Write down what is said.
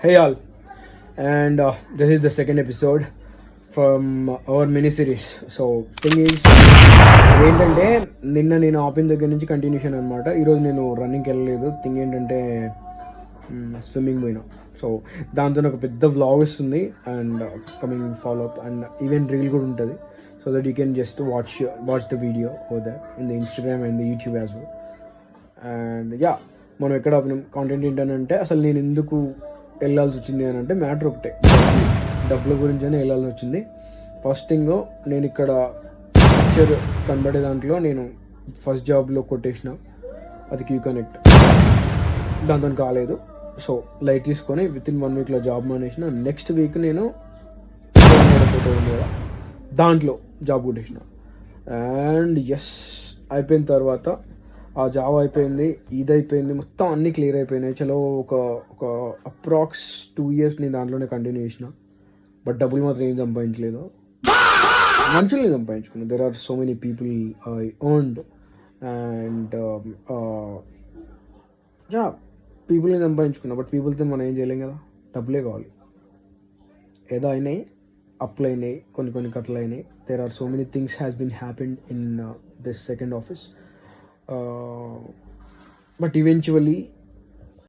Hey all, and this is the second episode from our mini series. So thing is ఏంటంటే నిన్న నేను ఆపిన దగ్గర నుంచి కంటిన్యూషన్ అనమాట. ఈరోజు నేను రన్నింగ్కి వెళ్ళలేదు. థింగ్ ఏంటంటే స్విమ్మింగ్ పోయినా. సో దాంతో ఒక పెద్ద వ్లాగ్ వస్తుంది and coming follow up and even reel కూడా ఉంటుంది. So that you can just watch the video on the in the Instagram and the YouTube as well. And yeah, మనం ఎక్కడ ఆపినాం, కాంటెంట్ ఏంటంటే అసలు నేను ఎందుకు వెళ్ళాల్సి వచ్చింది అని అంటే మ్యాటర్ ఒకటే, డబ్బుల గురించనే వెళ్ళాల్సి వచ్చింది. ఫస్ట్ థింగ్, నేను ఇక్కడ పిక్చర్ కనబడే దాంట్లో నేను ఫస్ట్ జాబ్లో కొట్టేసిన, అది క్యూ కనెక్ట్, దాంతో కాలేదు. సో లైట్ తీసుకొని విత్ ఇన్ 1 వీక్లో జాబ్ మానేసిన. నెక్స్ట్ వీక్ నేను ఫోటో ఉంది కదా, దాంట్లో జాబ్ కొట్టేసిన. అండ్ ఎస్, అయిపోయిన తర్వాత ఆ జాబ్ అయిపోయింది, ఇది అయిపోయింది, మొత్తం అన్నీ క్లియర్ అయిపోయినాయి. చలో ఒక అప్రాక్స్ 2 years నేను దాంట్లోనే కంటిన్యూ చేసిన. బట్ డబ్బులు మాత్రం ఏం సంపాదించలేదు, మనుషుల్ని సంపాదించుకున్నాను. There are so many people I earned and yeah, పీపుల్ని సంపాదించుకున్నా. బట్ పీపుల్తో మనం ఏం చేయలేం కదా, డబ్బులే కావాలి. ఏదో అయినాయి, అప్పులు అయినాయి, కొన్ని కథలు అయినాయి. There are so many things has been happened in this second office. But eventually